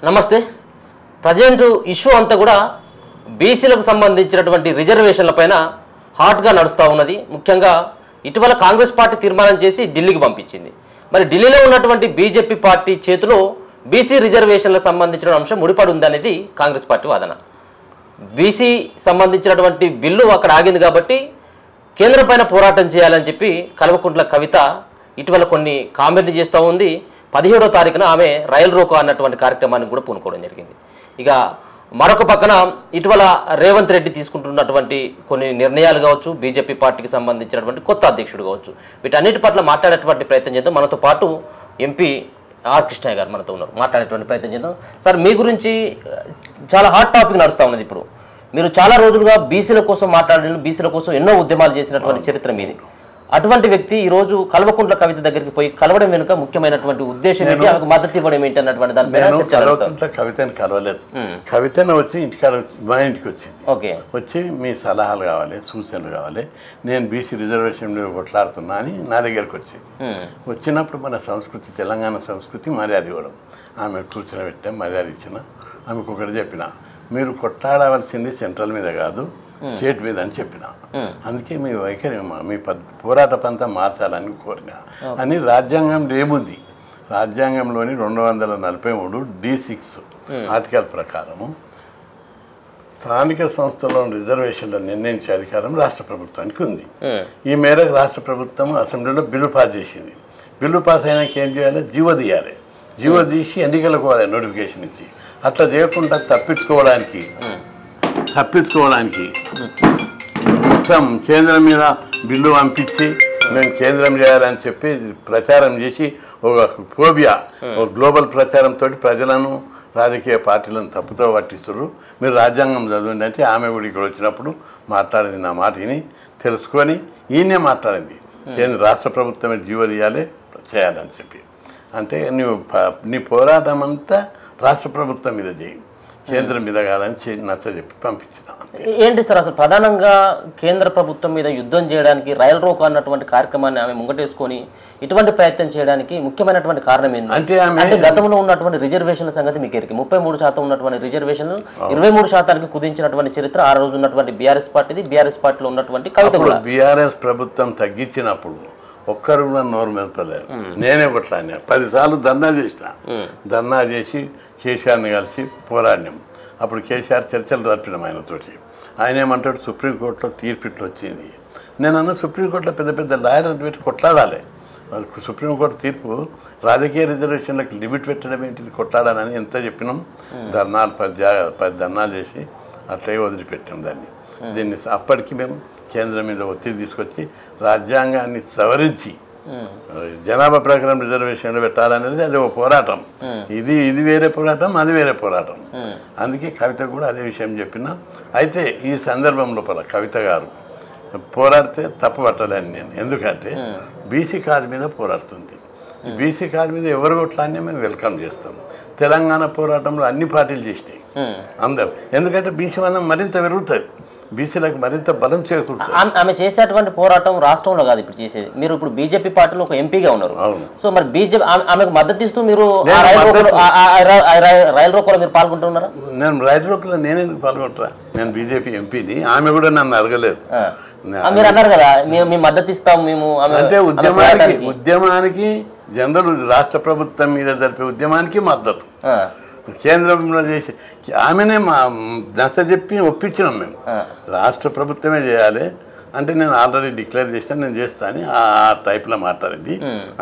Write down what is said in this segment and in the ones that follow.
నమస్తే. Present issue అంతా కూడా బీసీలకు సంబంధించినటువంటి రిజర్వేషన్లపైన హాట్గా నడుస్తూ ఉన్నది. ముఖ్యంగా ఇటీవల కాంగ్రెస్ పార్టీ తీర్మానం చేసి ఢిల్లీకి పంపించింది. మరి ఢిల్లీలో ఉన్నటువంటి బీజేపీ పార్టీ చేతిలో బీసీ రిజర్వేషన్లకు సంబంధించిన అంశం ముడిపడి ఉందనేది కాంగ్రెస్ పార్టీ వాదన. బీసీ సంబంధించినటువంటి బిల్లు అక్కడ ఆగింది కాబట్టి కేంద్రం పైన పోరాటం చేయాలని చెప్పి కల్వకుంట్ల కవిత ఇటీవల కొన్ని కామెంట్లు చేస్తూ ఉంది. 17వ తారీఖున ఆమె రైలు రోకో అన్నటువంటి కార్యక్రమాన్ని కూడా పూనుకోవడం జరిగింది. ఇక మరొక పక్కన ఇటీవల రేవంత్ రెడ్డి తీసుకుంటున్నటువంటి కొన్ని నిర్ణయాలు కావచ్చు, బీజేపీ పార్టీకి సంబంధించినటువంటి కొత్త అధ్యక్షుడు కావచ్చు, వీటన్నిటి పట్ల మాట్లాడేటువంటి ప్రయత్నం చేద్దాం. మనతో పాటు ఎంపీ ఆర్ కృష్ణయ్య గారు మనతో ఉన్నారు, మాట్లాడేటువంటి ప్రయత్నం చేద్దాం. సార్, మీ గురించి చాలా హాట్ టాపిక్ నడుస్తూ ఉన్నది. ఇప్పుడు మీరు చాలా రోజులుగా బీసీల కోసం మాట్లాడిన, బీసీల కోసం ఎన్నో ఉద్యమాలు చేసినటువంటి చరిత్ర మీది. అటువంటి వ్యక్తి ఈరోజు కల్వకుంట్ల కవిత దగ్గరికి పోయి కలవడం వెనుక ముఖ్యమైనటువంటి ఉద్దేశం ఏంటి, ఆమెకు మద్దతు ఇవ్వడం ఏంటి అన్నటువంటి దానిపైన కవితను కలవలేదు. కవితను వచ్చి ఇంటికాడ మా ఇంటికి వచ్చింది. ఓకే, వచ్చి మీ సలహాలు కావాలి, సూచనలు కావాలి, నేను బీసీ రిజర్వేషన్ కొట్లాడుతున్నా అని నా దగ్గరికి వచ్చింది. వచ్చినప్పుడు మన సంస్కృతి, తెలంగాణ సంస్కృతి మర్యాద ఇవ్వడం. ఆమె కూర్చొని పెట్టాం, మర్యాద ఇచ్చిన. ఆమెకు ఒకటి చెప్పిన, మీరు కొట్లాడవలసింది సెంట్రల్ మీద కాదు, స్టేట్ మీద అని చెప్పిన. అందుకే మీ వైఖరి, మీ పోరాట పంతం మార్చాలని కోరిన అని రాజ్యాంగంలో ఏముంది, రాజ్యాంగంలోని 243 D6 ఆర్టికల్ ప్రకారము స్థానిక సంస్థల్లో రిజర్వేషన్లు నిర్ణయించే అధికారం రాష్ట్ర ప్రభుత్వానికి ఉంది. ఈ మేరకు రాష్ట్ర ప్రభుత్వం అసెంబ్లీలో బిల్లు పాస్ చేసింది. బిల్లు పాస్ అయినాక ఏం చేయాలి, జీవో తీయాలి. జీవో తీసి ఎన్నికలకు పోవాలి, నోటిఫికేషన్ ఇచ్చి. అట్లా చేయకుండా తప్పించుకోవడానికి మొత్తం కేంద్రం మీద బిల్లు పంపించి మేము కేంద్రం చేయాలని చెప్పి ప్రచారం చేసి ఒక ఫోబియా, ఒక గ్లోబల్ ప్రచారంతో ప్రజలను, రాజకీయ పార్టీలను తప్పుతో పట్టిస్తున్నారు. మీరు రాజ్యాంగం చదవండి అంటే ఆమె కూడా ఇక్కడ వచ్చినప్పుడు మాట్లాడింది. నా మాటని తెలుసుకొని ఈయనే మాట్లాడింది, కేంద్ర రాష్ట్ర ప్రభుత్వమే జీవో తీయాలి, చేయాలని చెప్పి. అంటే నీ పోరాటం అంతా రాష్ట్ర ప్రభుత్వం మీద చేయి, కేంద్రం మీద కాదని నచ్చ చెప్పి పంపించిన. ఏంటి సార్, అసలు ప్రధానంగా కేంద్ర ప్రభుత్వం మీద యుద్ధం చేయడానికి రైలు రోకో అన్నటువంటి కార్యక్రమాన్ని ఆమె ముంగటేసుకొని ఇటువంటి ప్రయత్నం చేయడానికి ముఖ్యమైనటువంటి కారణం ఏంటి అంటే గతంలో ఉన్నటువంటి రిజర్వేషన్ల సంగతి మీకు ఎరిగి 33% ఉన్నటువంటి రిజర్వేషన్లు 23% కుదించినటువంటి చరిత్ర ఆ రోజు ఉన్నటువంటి బీఆర్ఎస్ పార్టీది. బీఆర్ఎస్ పార్టీలో ఉన్నటువంటి కవిత కూడా బీఆర్ఎస్ ప్రభుత్వం తగ్గించినప్పుడు ఒక్కరు కూడా నోరు మెదపలేదు. నేనే కొట్లాడినా, 10 సార్లు ధర్నా చేసిన. ధర్నా చేసి కేసీఆర్ని కలిసి పోరాడినాం. అప్పుడు కేసీఆర్ చర్చలు జరిపినాం ఆయనతోటి. ఆయన ఏమంటాడు, సుప్రీంకోర్టులో తీర్పు ఇట్లా వచ్చింది. నేను అన్న సుప్రీంకోర్టులో పెద్ద పెద్ద లాయర్లు పెట్టి కొట్లాడాలి. సుప్రీంకోర్టు తీర్పు రాజకీయ రిజర్వేషన్లకు లిమిట్ పెట్టడం ఏంటిది, కొట్లాడాలని ఎంత చెప్పినాం. ధర్నాలు 10 ధర్నాలు చేసి అట్లే వదిలిపెట్టాం దాన్ని. దీన్ని అప్పటికి మేము కేంద్రం మీద ఒత్తిడి తీసుకొచ్చి రాజ్యాంగాన్ని సవరించి జనాభా ప్రకారం రిజర్వేషన్లు పెట్టాలనేది అది ఒక పోరాటం. ఇది వేరే పోరాటం, అది వేరే పోరాటం. అందుకే కవిత కూడా అదే విషయం చెప్పిన. అయితే ఈ సందర్భం లోపల కవిత గారు పోరాడితే తప్పు పట్టలేని నేను, ఎందుకంటే బీసీ కాజ్ మీద పోరాడుతుంది. బీసీ కాజ్ మీద ఎవరు కొట్లాడినా మేము వెల్కమ్ చేస్తాం. తెలంగాణ పోరాటంలో అన్ని పార్టీలు చేసినాయి అందరూ, ఎందుకంటే బీసీ మనం మరింత పెరుగుతుంది, బీసీలకు మరింత బలం చేకూరుతుంది. ఆమె చేసేటువంటి పోరాటం రాష్ట్రంలో కాదు ఇప్పుడు చేసేది. మీరు ఇప్పుడు బీజేపీ పార్టీలో ఒక ఎంపీగా ఉన్నారు. సో మరి బీజేపీ ఆమెకు మద్దతు ఇస్తూ మీరు రైలు రోకోలో మీరు పాల్గొంటున్నారా? నేను రైలు రోకోలో నేనెందుకు పాల్గొంటారా? నేను బీజేపీ ఎంపీని. ఆమె కూడా నన్ను అడగలేదు. మీరు అన్నారు కదా మీ మద్దతు ఇస్తాం మేము అంటే ఉద్యమానికి జనరల్ రాష్ట్ర ప్రభుత్వం మీద జరిపే ఉద్యమానికి మద్దతు కేంద్రంలో చేసి ఆమెనే నచ్చ చెప్పి ఒప్పించినాం మేము. రాష్ట్ర ప్రభుత్వమే చేయాలి అంటే నేను ఆల్రెడీ డిక్లేర్ చేసినా, నేను చేస్తా అని ఆ టైప్లో మాట్లాడింది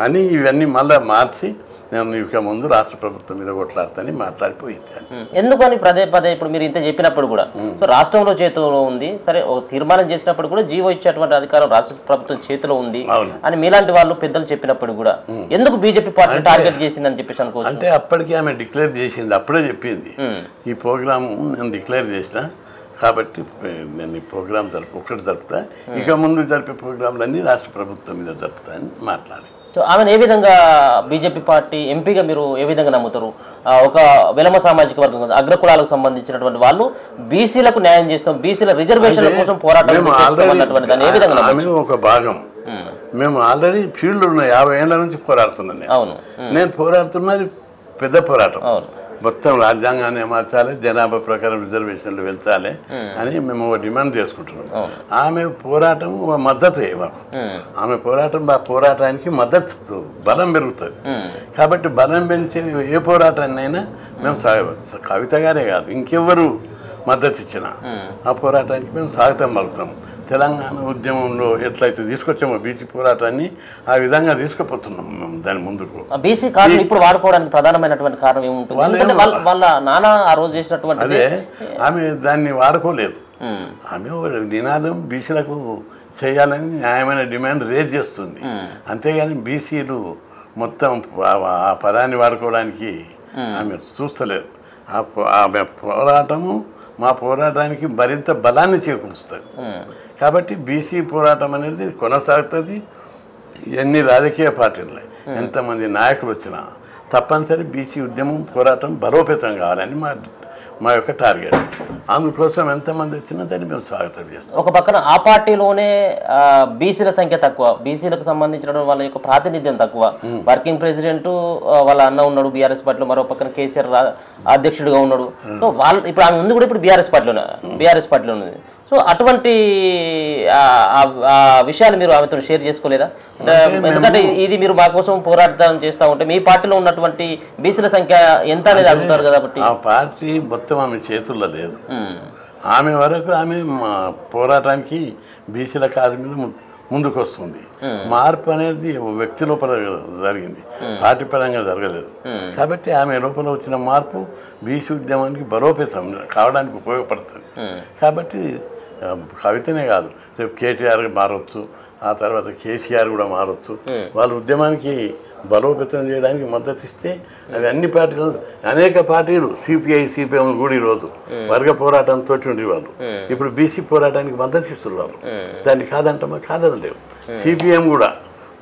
అని ఇవన్నీ మళ్ళీ మార్చి నేను ఇక ముందు రాష్ట్ర ప్రభుత్వం మీద కొట్లాడతానని మాట్లాడిపోయింది. ఎందుకని పదే పదే ఇప్పుడు మీరు ఇంత చెప్పినప్పుడు కూడా సో రాష్ట్రంలో చేతిలో ఉంది, సరే ఒక తీర్మానం చేసినప్పుడు కూడా జీవో ఇచ్చేటువంటి అధికారం రాష్ట్ర ప్రభుత్వం చేతిలో ఉంది అని మీలాంటి వాళ్ళు పెద్దలు చెప్పినప్పుడు కూడా ఎందుకు బీజేపీ పార్టీ టార్గెట్ చేసిందని చెప్పేసి అనుకోవచ్చు. అంటే అప్పటికి ఆమె డిక్లేర్ చేసింది, అప్పుడే చెప్పింది ఈ ప్రోగ్రాము నేను డిక్లేర్ చేసిన కాబట్టి నేను ఈ ప్రోగ్రాం ఒకటి జరుపుతా, ఇక ముందు జరిపే ప్రోగ్రాంలన్నీ రాష్ట్ర ప్రభుత్వం మీద జరుపుతా అని మాట్లాడి. సో ఆమెను ఏ విధంగా బీజేపీ పార్టీ ఎంపీగా మీరు ఏ విధంగా నమ్ముతారు? ఒక వెలమ సామాజిక వర్గం అగ్రకులాలకు సంబంధించినటువంటి వాళ్ళు బీసీలకు న్యాయం చేస్తాం, బీసీల రిజర్వేషన్ల కోసం పోరాటం ఒక భాగం. మేము ఆల్రెడీ ఫీల్డ్ ఉన్న 50 ఏళ్ల నుంచి పోరాడుతున్నాను. అవును, నేను పోరాడుతున్నది పెద్ద పోరాటం. మొత్తం రాజ్యాంగాన్ని మార్చాలి, జనాభా ప్రకారం రిజర్వేషన్లు పెంచాలి అని మేము డిమాండ్ చేసుకుంటున్నాం. ఆమె పోరాటం మద్దతు మాకు, ఆమె పోరాటం మా పోరాటానికి మద్దతు బలం పెరుగుతుంది. కాబట్టి బలం పెంచే ఏ పోరాటాన్నైనా మేము కవిత గారే కాదు ఇంకెవ్వరు మద్దతు ఇచ్చిన ఆ పోరాటానికి మేము స్వాగతం పలుకుతాం. తెలంగాణ ఉద్యమంలో ఎట్లయితే తీసుకొచ్చామో బీసీ పోరాటాన్ని ఆ విధంగా తీసుకుపోతున్నాం మేము దాని ముందుకు. బీసీ కార్డు ఇప్పుడు వాడుకోవడానికి ప్రధానమైనటువంటి కారణం ఏముంటుంది? వాళ్ళ నాన్న ఆ రోజు చేసినటువంటి అదే ఆమె దాన్ని వాడుకోలేదు. ఆమె నినాదం బీసీలకు చేయాలని న్యాయమైన డిమాండ్ రేజ్ చేస్తుంది. అంతేగాని బీసీలు మొత్తం ఆ పదాన్ని వాడుకోవడానికి ఆమె చూస్తలేదు. ఆమె పోరాటము మా పోరాటానికి మరింత బలాన్ని చేకూరుస్తుంది. కాబట్టి బీసీ పోరాటం అనేది కొనసాగుతుంది. ఎన్ని రాజకీయ పార్టీలు ఎంతమంది నాయకులు వచ్చినా తప్పనిసరి బీసీ ఉద్యమం పోరాటం బలోపేతం కావాలని మా యొక్క టార్గెట్. అందుకోసం ఎంతమంది వచ్చినా దాన్ని మేము స్వాగతం చేస్తాం. ఒక పక్కన ఆ పార్టీలోనే బీసీల సంఖ్య తక్కువ, బీసీలకు సంబంధించిన వాళ్ళ యొక్క ప్రాతినిధ్యం తక్కువ. వర్కింగ్ ప్రెసిడెంట్ వాళ్ళ అన్న ఉన్నాడు బీఆర్ఎస్ పార్టీలో, మరో పక్కన కేసీఆర్ అధ్యక్షుడిగా ఉన్నాడు. సో వాళ్ళు ఇప్పుడు ఆమె ఉంది కూడా ఇప్పుడు బీఆర్ఎస్ పార్టీలో ఉన్నది. సో అటువంటి విషయాలు మీరు ఆమెతో షేర్ చేసుకోలేదా? ఎందుకంటే ఇది మీరు మా కోసం పోరాటం చేస్తూ ఉంటే మీ పార్టీలో ఉన్నటువంటి బీసీల సంఖ్య ఎంత అనేది అడుగుతారు కాబట్టి. ఆ పార్టీ మొత్తం ఆమె చేతుల్లో లేదు. ఆమె వరకు ఆమె పోరాటానికి బీసీల కాదు మీద ముందుకు వస్తుంది. మార్పు అనేది వ్యక్తి లోపల జరిగింది, పార్టీ పరంగా జరగలేదు. కాబట్టి ఆమె లోపల వచ్చిన మార్పు బీసీ ఉద్యమానికి బలోపేతం కావడానికి ఉపయోగపడుతుంది. కాబట్టి కవితనే కాదు, రేపు కేటీఆర్ మారవచ్చు, ఆ తర్వాత కేసీఆర్ కూడా మారవచ్చు. వాళ్ళ ఉద్యమానికి బలోపేతం చేయడానికి మద్దతు ఇస్తే అవి అన్ని పార్టీలు, అనేక పార్టీలు సిపిఐ సిపిఎం కూడా ఈరోజు వర్గ పోరాటంతో ఉండేవాళ్ళు ఇప్పుడు బీసీ పోరాటానికి మద్దతు ఇస్తున్నారు. దాన్ని కాదంటామా? కాదనలేవు. సిపిఎం కూడా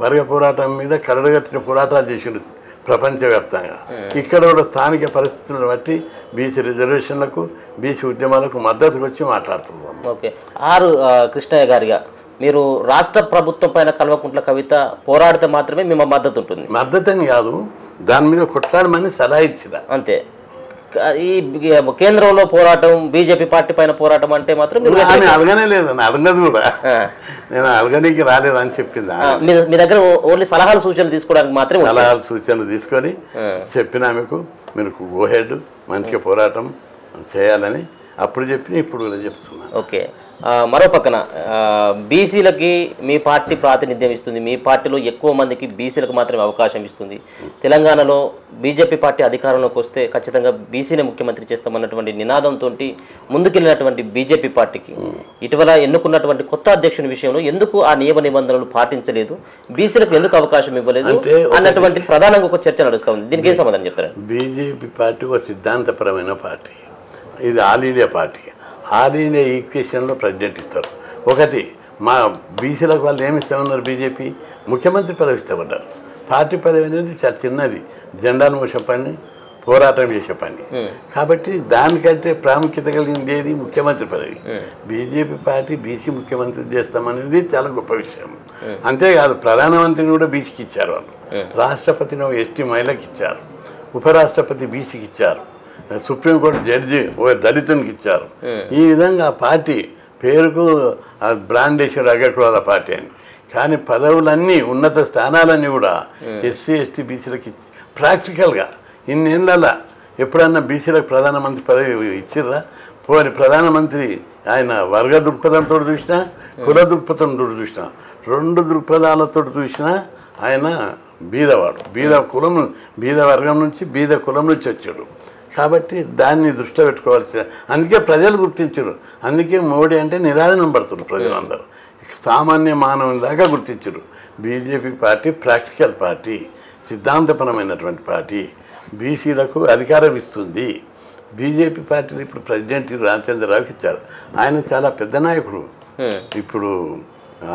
వర్గ పోరాటం మీద కరడుగట్టిన పోరాటాలు చేసిండు ప్రపంచవ్యాప్తంగా. ఇక్కడ కూడా స్థానిక పరిస్థితులను బట్టి బీసీ రిజర్వేషన్లకు బీసీ ఉద్యమాలకు మద్దతు వచ్చి మాట్లాడుతున్నాం. ఓకే. కృష్ణయ్య గారిగా మీరు రాష్ట్ర ప్రభుత్వం పైన కల్వకుంట్ల కవిత పోరాడితే మాత్రమే మేము మద్దతు ఉంటుంది. మద్దతు అని కాదు, దాని మీద కొట్లాడమని సలహా ఇచ్చిన అంతే. ఈ కేంద్రంలో పోరాటం, బీజేపీ పార్టీ పైన పోరాటం అంటే మాత్రం అడగనే లేదు, అడగదు కూడా. నేను అడగడానికి రాలేదని చెప్పింది. మీ దగ్గర ఓన్లీ సలహాలు సూచనలు తీసుకోవడానికి మాత్రమే, సలహాలు సూచనలు తీసుకొని చెప్పిన మీకు మీరు గో హెడ్ మంచిగా పోరాటం చేయాలని అప్పుడు చెప్పి ఇప్పుడు కూడా చెప్తున్నాను. ఓకే. మరో పక్కన బీసీలకి మీ పార్టీ ప్రాతినిధ్యం ఇస్తుంది, మీ పార్టీలో ఎక్కువ మందికి బీసీలకు మాత్రమే అవకాశం ఇస్తుంది. తెలంగాణలో బీజేపీ పార్టీ అధికారంలోకి వస్తే ఖచ్చితంగా బీసీని ముఖ్యమంత్రి చేస్తామన్నటువంటి నినాదంతో ముందుకెళ్ళినటువంటి బీజేపీ పార్టీకి ఇటీవల ఎన్నుకున్నటువంటి కొత్త అధ్యక్షుని విషయంలో ఎందుకు ఆ నియమ నిబంధనలు పాటించలేదు, బీసీలకు ఎందుకు అవకాశం ఇవ్వలేదు అన్నటువంటి ప్రధానంగా ఒక చర్చ నడుస్తూ ఉంది. దీనికి ఏం సమాధానం చెప్తారు? బీజేపీ పార్టీ ఒక సిద్ధాంతపరమైన పార్టీ, ఇది all India party. All India ఈక్వేషన్లో ప్రెసిడెంట్ ఇస్తారు. ఒకటి మా బీసీలకు వాళ్ళు ఏమి ఇస్తామన్నారు, బీజేపీ ముఖ్యమంత్రి పదవి ఇస్తామన్నారు. పార్టీ పదవి అనేది చాలా చిన్నది, జెండాలు మోసే పని, పోరాటం చేసే పని. కాబట్టి దానికంటే ప్రాముఖ్యత కలిగింది ఏది, ముఖ్యమంత్రి పదవి. బీజేపీ పార్టీ బీసీ ముఖ్యమంత్రి చేస్తామనేది చాలా గొప్ప విషయం. అంతేకాదు ప్రధానమంత్రిని కూడా బీసీకి ఇచ్చారు వాళ్ళు, రాష్ట్రపతిని ఎస్టీ మహిళకి ఇచ్చారు, ఉపరాష్ట్రపతి బీసీకి ఇచ్చారు, సుప్రీంకోర్టు జడ్జి ఓ దళితునికి ఇచ్చారు. ఈ విధంగా పార్టీ పేరుకు బ్రాండ్ వేసారు అగ్రకులాల పార్టీ అని. కానీ పదవులన్నీ ఉన్నత స్థానాలన్నీ కూడా ఎస్సీ ఎస్టీ బీసీలకు ఇచ్చి ప్రాక్టికల్గా ఇన్నేళ్ళ ఎప్పుడన్నా బీసీలకు ప్రధానమంత్రి పదవి ఇచ్చిర్రా? పోని ప్రధానమంత్రి ఆయన వర్గ దృక్పథంతో చూసినా, కుల దృక్పథంతో చూసినా, రెండు దృక్పథాలతో చూసినా ఆయన బీదవాడు, బీద వర్గం నుంచి బీద కులం నుంచి వచ్చాడు. కాబట్టి దాన్ని దృష్టిలో పెట్టుకోవాల్సిన, అందుకే ప్రజలు గుర్తించారు. అందుకే మోడీ అంటే నిరాదనం పడుతున్నారు ప్రజలందరూ, సామాన్య మానవుని దాకా గుర్తించారు. బీజేపీ పార్టీ ప్రాక్టికల్ పార్టీ, సిద్ధాంతపరమైనటువంటి పార్టీ, బీసీలకు అధికారం ఇస్తుంది. బీజేపీ పార్టీని ఇప్పుడు ప్రెసిడెంట్ రామచంద్రరావుకి ఇచ్చారు. ఆయన చాలా పెద్ద నాయకుడు. ఇప్పుడు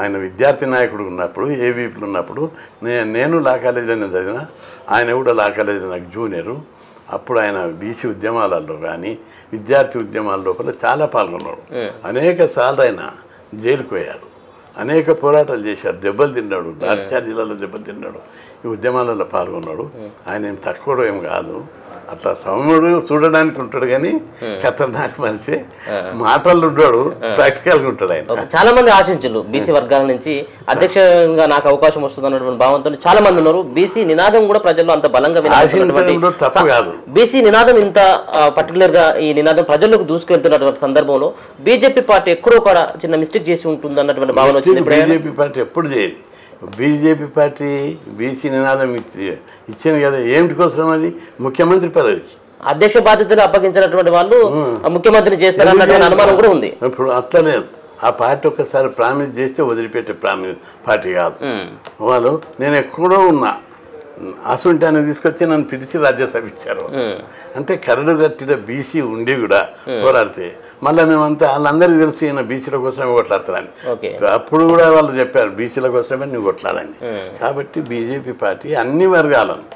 ఆయన విద్యార్థి నాయకుడు ఉన్నప్పుడు, ఏవీపీలు ఉన్నప్పుడు నేను లా కాలేజీలోనే చదివిన, ఆయన కూడా లా కాలేజీలో నాకు జూనియరు. అప్పుడు ఆయన బీసీ ఉద్యమాలలో కానీ విద్యార్థి ఉద్యమాల లోపల చాలా పాల్గొన్నాడు. అనేక సార్లు ఆయన జైలుకు పోయాడు, అనేక పోరాటాలు చేశారు, దెబ్బలు తిన్నాడు, లాఠీచార్జీలలో దెబ్బలు తిన్నాడు, ఈ ఉద్యమాలలో పాల్గొన్నాడు. ఆయన ఏం తక్కువ ఏం కాదు. అట్లా సౌమ్యుడు చూడడానికి ఉంటాడు కానీ ఖతర్నాక్ మనిషి మాటలు ఉంటాడు, ప్రాక్టికల్గా ఉంటాడు ఆయన. చాలా మంది ఆశించారు బీసీ వర్గాల నుంచి అధ్యక్షంగా నాకు అవకాశం వస్తుంది అన్నటువంటి భావంతో చాలా మంది ఉన్నారు. బీసీ నినాదం కూడా ప్రజల్లో అంత బలంగా తప్పు కాదు. బీసీ నినాదం ఇంత పర్టికులర్ గా ఈ నినాదం ప్రజల్లోకి దూసుకెళ్తున్నటువంటి సందర్భంలో బీజేపీ పార్టీ ఎక్కడో కూడా చిన్న మిస్టేక్ చేసి ఉంటుంది అన్నటువంటి భావన వచ్చింది. బీజేపీ పార్టీ ఎప్పుడు చేయదు. బీజేపీ పార్టీ బీసీ నినాదం ఇచ్చింది కదా, ఏమిటి కోసం? అది ముఖ్యమంత్రి పదవికి అధ్యక్ష బాధ్యతలు అప్పగించినటువంటి వాళ్ళు ముఖ్యమంత్రిని చేస్తారన్నటువంటి అనుమానం కూడా ఉంది. ఇప్పుడు అట్లా లేదు. ఆ పార్టీ ఒక్కసారి ప్రామిస్ చేస్తే వదిలిపెట్టే పార్టీ కాదు. వాళ్ళు నేను ఎక్కడో ఉన్నా అసుంటాన్ని తీసుకొచ్చి నన్ను పిలిచి రాజ్యసభ ఇచ్చారు. అంటే కరడు కట్టిన బీసీ ఉండి కూడా పోరాడితే మళ్ళీ మేమంతా వాళ్ళందరికీ తెలుసు ఈయన బీసీల కోసమే కొట్లాడతారని. అప్పుడు కూడా వాళ్ళు చెప్పారు బీసీల కోసమే నువ్వు కొట్లాడని. కాబట్టి బీజేపీ పార్టీ అన్ని వర్గాలను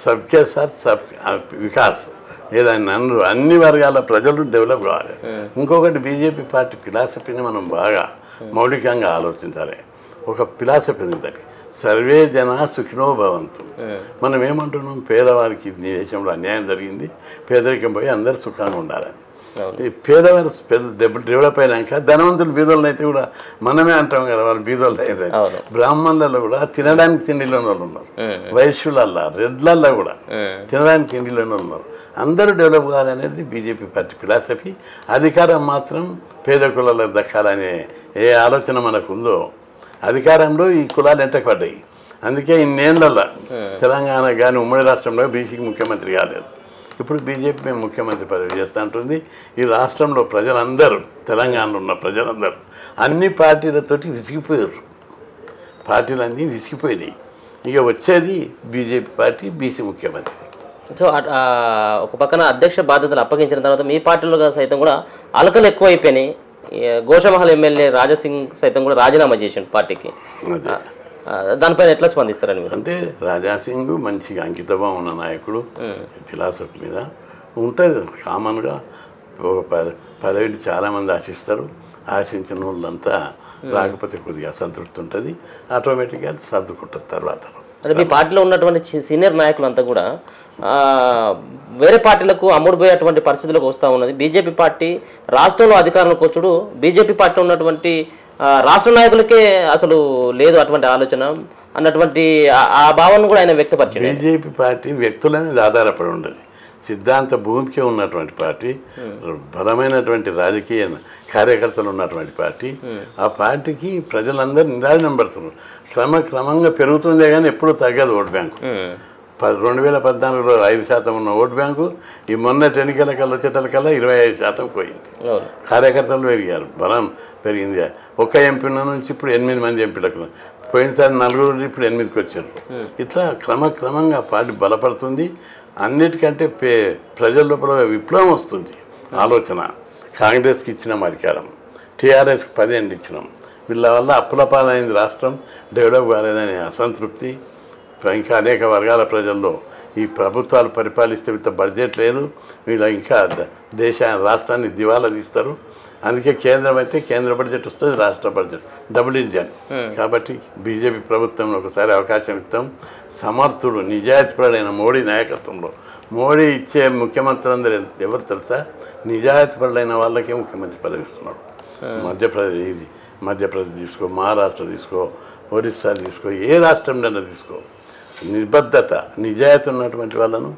సబ్కే సాత్ సబ్ వికాస్ ఏదైనా అన్ని వర్గాల ప్రజలు డెవలప్ కావాలి. ఇంకొకటి బీజేపీ పార్టీ ఫిలాసఫీని మనం బాగా మౌలికంగా ఆలోచించాలి. ఒక ఫిలాసఫీ ఉంది, సర్వే జన సుఖినో భవంతు. మనం ఏమంటున్నాం, పేదవారికి ఈ దేశంలో అన్యాయం జరిగింది, పేదరికం పోయి అందరు సుఖంగా ఉండాలని. ఈ పేదవారు డెవలప్ అయినాక ధనవంతులు బీదోళ్ళు అయితే కూడా మనమే అంటాం కదా వాళ్ళు బీదోళ్ళు అయితే. బ్రాహ్మణులలో కూడా తినడానికి తిండిలోని వాళ్ళు ఉన్నారు, వైశ్యులల్లా రెడ్లల్లా కూడా తినడానికి తిండిలోని వాళ్ళు ఉన్నారు. అందరూ డెవలప్ కావాలనేది బీజేపీ పార్టీ ఫిలాసఫీ. అధికారం మాత్రం పేద కులాలకు దక్కాలనే ఏ ఆలోచన మనకు ఉందో అధికారంలో ఈ కులాలు ఎంటపడ్డాయి. అందుకే ఇన్నేళ్లలో తెలంగాణ కానీ ఉమ్మడి రాష్ట్రంలో బీసీకి ముఖ్యమంత్రి కాలేదు. ఇప్పుడు బీజేపీ మేము ముఖ్యమంత్రి పదవి చేస్తూ ఉంటుంది. ఈ రాష్ట్రంలో ప్రజలందరూ, తెలంగాణలో ఉన్న ప్రజలందరూ అన్ని పార్టీలతోటి విసిగిపోయారు. పార్టీలన్నీ విసిగిపోయినాయి. ఇక వచ్చేది బీజేపీ పార్టీ, బీసీ ముఖ్యమంత్రి. సో ఒక పక్కన అధ్యక్ష బాధ్యతలు అప్పగించిన తర్వాత మీ పార్టీలో సైతం కూడా అలకలు ఎక్కువైపోయినాయి. గోషమహల్ ఎమ్మెల్యే రాజాసింగ్ సైతం కూడా రాజీనామా చేసిండు పార్టీకి. దానిపైన ఎట్లా స్పందిస్తారని మీరు? అంటే రాజాసింగ్ మంచిగా అంకితభావం ఉన్న నాయకుడు, ఫిలాసఫీ మీద ఉంటుంది. కామన్గా ఒక పదవిని చాలామంది ఆశిస్తారు. ఆశించిన వాళ్ళంతా రాకపోతే కొద్దిగా అసంతృప్తి ఉంటుంది, ఆటోమేటిక్గా సర్దుకుంటుంది తర్వాత. అంటే మీ పార్టీలో ఉన్నటువంటి సీనియర్ నాయకులంతా కూడా వేరే పార్టీలకు అమ్ముడుపోయేటువంటి పరిస్థితులకు వస్తూ ఉన్నది. బీజేపీ పార్టీ రాష్ట్రంలో అధికారంలోకి వచ్చుడు బీజేపీ పార్టీలో ఉన్నటువంటి రాష్ట్ర నాయకులకే అసలు లేదు అటువంటి ఆలోచన అన్నటువంటి ఆ భావన కూడా ఆయన వ్యక్తపరిచారు. బీజేపీ పార్టీ వ్యక్తుల మీద ఆధారపడి ఉండదు, సిద్ధాంత భూమికే ఉన్నటువంటి పార్టీ, బలమైనటువంటి రాజకీయ కార్యకర్తలు ఉన్నటువంటి పార్టీ. ఆ పార్టీకి ప్రజలందరూ నిరాజనం పడుతున్నారు. క్రమంగా పెరుగుతుందే కానీ ఎప్పుడూ తగ్గదు ఓటు బ్యాంకు. 2014లో 5% ఉన్న ఓటు బ్యాంకు ఈ మొన్నటి ఎన్నికల కల్లా వచ్చేటకల్లా 25% పోయింది. కార్యకర్తలు పెరిగారు, బలం పెరిగింది. ఒక్క ఎంపీ నుంచి ఇప్పుడు 8 మంది ఎంపీలకు, పోయినసారి 4 ఇప్పుడు 8కి వచ్చారు. ఇట్లా క్రమంగా పార్టీ బలపడుతుంది. అన్నిటికంటే ప్రజల లోపల విప్లవం వస్తుంది. ఆలోచన కాంగ్రెస్కి ఇచ్చినాం అధికారం, టీఆర్ఎస్కి 10 ఏళ్ళు ఇచ్చినాం. వీళ్ళ వల్ల అప్పులపాలైంది రాష్ట్రం, డెవలప్ కాలేదనే అసంతృప్తి. ఇంకా అనేక వర్గాల ప్రజల్లో ఈ ప్రభుత్వాలు పరిపాలిస్తే ఇంత బడ్జెట్ లేదు, వీళ్ళ ఇంకా రాష్ట్రాన్ని దివాలా తీస్తారు. అందుకే కేంద్రం అయితే కేంద్ర బడ్జెట్ వస్తుంది, రాష్ట్ర బడ్జెట్ డబుల్ ఇంజన్. కాబట్టి బీజేపీ ప్రభుత్వంలో ఒకసారి అవకాశం ఇస్తాం. సమర్థుడు నిజాయితీపరుడైన మోడీ నాయకత్వంలో, మోడీ ఇచ్చే ముఖ్యమంత్రులందరూ ఎవరు తెలుసా? నిజాయితీపరుడైన వాళ్ళకే ముఖ్యమంత్రి పదవి ఇస్తున్నాడు. మధ్యప్రదేశ్ తీసుకో, మహారాష్ట్ర తీసుకో, ఒరిస్సా తీసుకో, ఏ రాష్ట్రంలో తీసుకో, నిబద్ధత నిజాయితీ ఉన్నటువంటి వాళ్ళను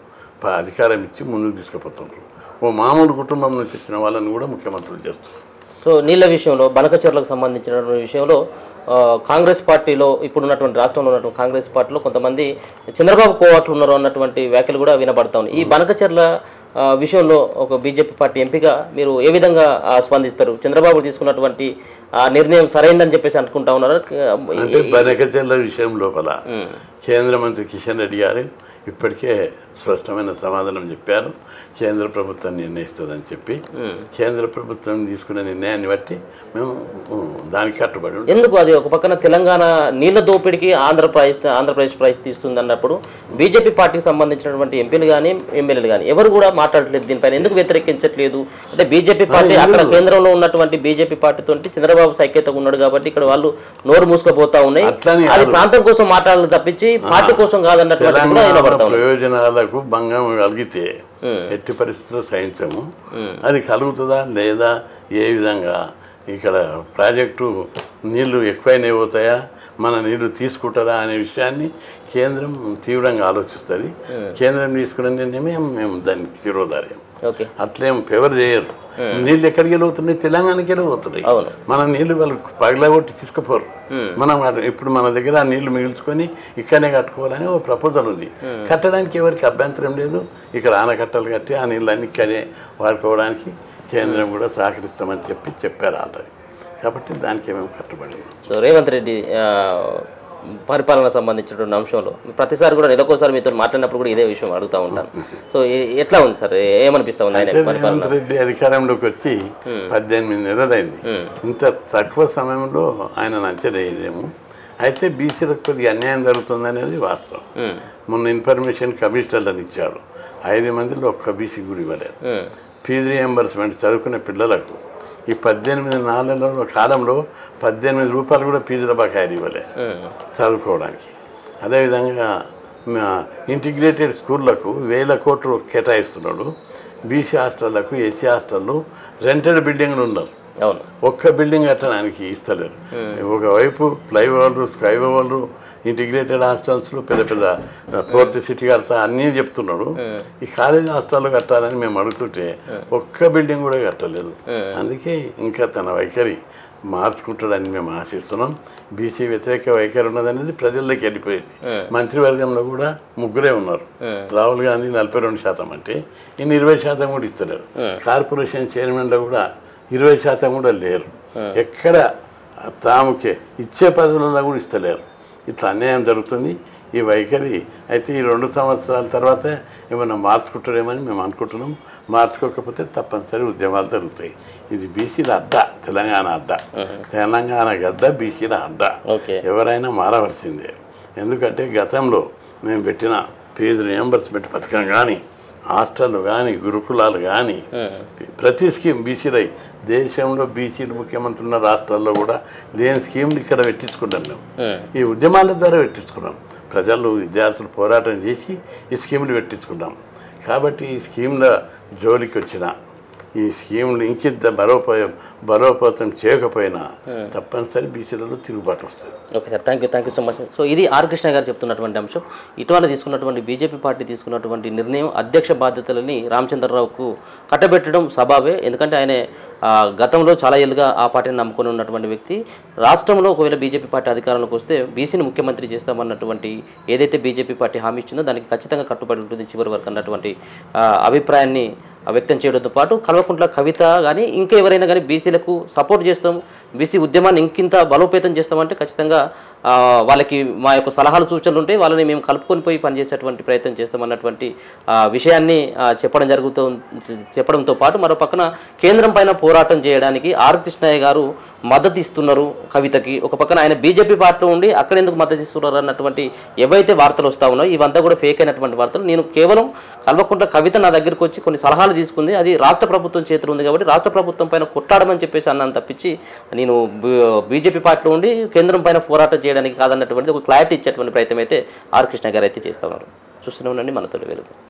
అధికారం ఇచ్చి ముందుకు తీసుకుపోతున్నారు. ఓ మామూలు కుటుంబం నుంచి వచ్చిన వాళ్ళని కూడా ముఖ్యమంత్రులు చేస్తున్నారు. సో నీళ్ళ విషయంలో, బనకచెర్లకు సంబంధించినటువంటి విషయంలో కాంగ్రెస్ పార్టీలో ఇప్పుడున్నటువంటి రాష్ట్రంలో ఉన్నటువంటి కాంగ్రెస్ పార్టీలో కొంతమంది చంద్రబాబు కోవట్లు ఉన్నారు అన్నటువంటి వ్యాఖ్యలు కూడా వినబడతా ఉన్నాయి. ఈ బనకచెర్ల విషయంలో ఒక బీజేపీ పార్టీ ఎంపీగా మీరు ఏ విధంగా స్పందిస్తారు? చంద్రబాబు తీసుకున్నటువంటి నిర్ణయం సరైందని చెప్పేసి అనుకుంటా ఉన్నారు. అంటే బనకచెర్ల విషయం లోపల కేంద్ర మంత్రి కిషన్ రెడ్డి గారు ఇప్పటికే స్పష్టమైన సమాధానం చెప్పారు. కేంద్ర ప్రభుత్వం నిర్ణయిస్తుందని చెప్పి, కేంద్ర ప్రభుత్వం తీసుకునే నిర్ణయాన్ని బట్టి మేము దానికి కట్టుబడి ఉంటాం. ఎందుకు అది ఒక పక్కన తెలంగాణ నీళ్ల దోపిడికి ఆంధ్రప్రదేశ్ పరిస్థితి ఇస్తుంది అన్నప్పుడు బీజేపీ పార్టీకి సంబంధించినటువంటి ఎంపీలు కానీ ఎమ్మెల్యేలు కానీ ఎవరు కూడా మాట్లాడలేదు దీనిపైన, ఎందుకు వ్యతిరేకించట్లేదు? అంటే బీజేపీ పార్టీ అక్కడ కేంద్రంలో ఉన్నటువంటి బీజేపీ పార్టీతో చంద్రబాబు సైక్యతగా ఉన్నాడు కాబట్టి ఇక్కడ వాళ్ళు నోరు మూసుకుపోతా ఉన్నాయి. అది ప్రాంతం కోసం మాట్లాడాలి తప్పించి పార్టీ కోసం కాదన్నటువంటి కనబడతా ఉంది. ప్రయోజనాలకు భంగం కలిగితే ఎట్టి పరిస్థితుల్లో సహించము. అది కలుగుతుందా లేదా, ఏ విధంగా ఇక్కడ ప్రాజెక్టు నీళ్లు ఎక్కువైనా పోతాయా, మన నీళ్లు తీసుకుంటారా అనే విషయాన్ని కేంద్రం తీవ్రంగా ఆలోచిస్తుంది. కేంద్రం తీసుకునే నిర్ణయమే మేము దానికి శిరోధార్యం. అట్లేం ఫేవర్ చేయరు. నీళ్ళు ఎక్కడికి వెళ్ళిపోతున్నాయి, తెలంగాణకి వెళ్ళిపోతున్నాయి. మన నీళ్లు వాళ్ళకి పగలగొట్టి తీసుకుపోరు. మనం ఇప్పుడు మన దగ్గర ఆ నీళ్లు మిగిల్చుకొని ఇక్కడనే కట్టుకోవాలని ఓ ప్రపోజల్ ఉంది. కట్టడానికి ఎవరికి అభ్యంతరం లేదు. ఇక్కడ ఆనకట్టలు కట్టి ఆ నీళ్ళన్నీ ఇక్కడే వాడుకోవడానికి కేంద్రం కూడా సహకరిస్తామని చెప్పారు ఆల్రెడీ. కాబట్టి దానికి ఏమేమి కట్టుబడి. సో రేవంత్ రెడ్డి పరిపాలన సంబంధించినటువంటి అంశంలో ప్రతిసారి కూడా నెలకోసారి మీతో మాట్లాడినప్పుడు కూడా ఇదే విషయం అడుగుతూ ఉంటాను. సో ఎట్లా ఉంది సార్, ఏమనిపిస్తా ఉంది ఆయన పరిపాలన? రేవంత్ రెడ్డి అధికారంలోకి వచ్చి 18 నెలలైంది. ఇంత తక్కువ సమయంలో ఆయన అంచనేయలేము. అయితే బీసీలకు కొద్దిగా అన్యాయం జరుగుతుంది అనేది వాస్తవం. మొన్న ఇన్ఫర్మేషన్ కమిషనర్లను ఇచ్చాడు. 5 మందిలో ఒక్క బీసీ కూడా ఇవ్వలేదు. ఫీజు రియంబర్స్మెంట్ చదువుకునే పిల్లలకు ఈ 18 నెలల కాలంలో 18 రూపాయలు కూడా ఫీజుల బకాయిలు ఇవ్వలే చదువుకోవడానికి. అదేవిధంగా ఇంటిగ్రేటెడ్ స్కూళ్ళకు 1000 కోట్లు కేటాయిస్తున్నాడు. బీసీ హాస్టళ్లకు, ఎస్సీ హాస్టళ్ళు రెంటెడ్ బిల్డింగ్లు ఉన్నారు. ఒక్క బిల్డింగ్ కట్టడానికి ఇస్తలేరు. ఒకవైపు ఫ్లైఓవర్లు, స్కై ఓవర్లు, ఇంటిగ్రేటెడ్ హాస్టల్స్లో పెద్ద పెద్ద 4th సిటీ కడతా అన్నీ చెప్తున్నాడు. ఈ కాలేజ్ హాస్టల్లో కట్టాలని మేము అడుగుతుంటే ఒక్క బిల్డింగ్ కూడా కట్టలేదు. అందుకే ఇంకా తన వైఖరి మార్చుకుంటాడని మేము ఆశిస్తున్నాం. బీసీ వ్యతిరేక వైఖరి ఉన్నదనేది ప్రజల్లోకి వెళ్ళిపోయింది. మంత్రివర్గంలో కూడా 3 ఉన్నారు. రాహుల్ గాంధీ 42% అంటే ఈయన 20% కూడా ఇస్తలేరు. కార్పొరేషన్ చైర్మన్లో కూడా 20% కూడా లేరు. ఎక్కడ తాముకే ఇచ్చే పదవులలో కూడా ఇస్తలేరు. ఇట్లా అన్యాయం జరుగుతుంది ఈ వైఖరి. అయితే ఈ 2 సంవత్సరాల తర్వాత ఏమైనా మార్చుకుంటారేమని మేము అనుకుంటున్నాం. మార్చుకోకపోతే తప్పనిసరి ఉద్యమాలు జరుగుతాయి. ఇది బీసీల అడ్డ, తెలంగాణ అడ్డ, తెలంగాణ గడ్డ బీసీల అడ్డ. ఎవరైనా మారవలసిందే. ఎందుకంటే గతంలో మేము పెట్టిన ఫీజు రియంబర్స్మెంట్ పథకం కానీ, హాస్టళ్ళు కానీ, గురుకులాలు కానీ, ప్రతి స్కీమ్ బీసీలై దేశంలో బీసీలు ముఖ్యమంత్రి ఉన్న రాష్ట్రాల్లో కూడా లేని స్కీమ్లు ఇక్కడ పెట్టించుకున్నాం. మేము ఈ ఉద్యమాల ద్వారా పెట్టించుకున్నాం. ప్రజలు, విద్యార్థులు పోరాటం చేసి ఈ స్కీములు పెట్టించుకున్నాం. కాబట్టి ఈ స్కీమ్ల జోలికి వచ్చిన ఈ స్కీములు ఇంకింత బలోపేతం చేయకపోయినా తప్పనిసరి బీసీలలో తిరుగుబాటు వస్తుంది. Okay sir, thank you so much. So ఇది ఆర్ కృష్ణ గారు చెప్తున్నటువంటి అంశం. ఇటీవల తీసుకున్నటువంటి బీజేపీ పార్టీ తీసుకున్నటువంటి నిర్ణయం అధ్యక్ష బాధ్యతలని రామచంద్రరావుకు కట్టబెట్టడం స్వభావే. ఎందుకంటే ఆయన గతంలో చాలా ఏళ్ళుగా ఆ పార్టీని నమ్ముకొని ఉన్నటువంటి వ్యక్తి. రాష్ట్రంలో ఒకవేళ బీజేపీ పార్టీ అధికారంలోకి వస్తే బీసీని ముఖ్యమంత్రి చేస్తామన్నటువంటి ఏదైతే బీజేపీ పార్టీ హామీ ఇచ్చిందో దానికి ఖచ్చితంగా కట్టుబడి ఉంటుంది చివరి వరకు అన్నటువంటి అభిప్రాయాన్ని వ్యక్తం చేయడంతో పాటు కల్వకుంట్ల కవిత కానీ ఇంకా ఎవరైనా కానీ బీసీలకు సపోర్ట్ చేస్తాం, బీసీ ఉద్యమాన్ని ఇంకింత బలోపేతం చేస్తామంటే ఖచ్చితంగా వాళ్ళకి మా యొక్క సలహాలు సూచనలు ఉంటే వాళ్ళని మేము కలుపుకొని పోయి పనిచేసేటువంటి ప్రయత్నం చేస్తామన్నటువంటి విషయాన్ని చెప్పడంతో పాటు మరో పక్కన కేంద్రం పైన పోరాటం చేయడానికి ఆర్ కృష్ణయ్య గారు మద్దతు ఇస్తున్నారు కవితకి. ఒక పక్కన ఆయన బీజేపీ పార్టీలో ఉండి అక్కడ ఎందుకు మద్దతు ఇస్తున్నారు అన్నటువంటి ఏవైతే వార్తలు వస్తూ ఉన్నాయో ఇవంతా కూడా ఫేక్ అయినటువంటి వార్తలు. నేను కేవలం కల్వకుంట్ల కవిత నా దగ్గరికి వచ్చి కొన్ని సలహాలు తీసుకుంది, అది రాష్ట్ర ప్రభుత్వం చేతిలో ఉంది కాబట్టి రాష్ట్ర ప్రభుత్వం పైన కొట్టాడమని చెప్పేసి అన్నాను తప్పించి నేను బీజేపీ పార్టీలో ఉండి కేంద్రం పైన పోరాటం చేయడానికి కాదన్నటువంటి ఒక క్లారిటీ ఇచ్చేటువంటి ప్రయత్నం అయితే ఆర్ కృష్ణ గారు అయితే చేస్తూ ఉన్నారు. చూస్తూనే ఉండండి మన తొలి వెలుగు.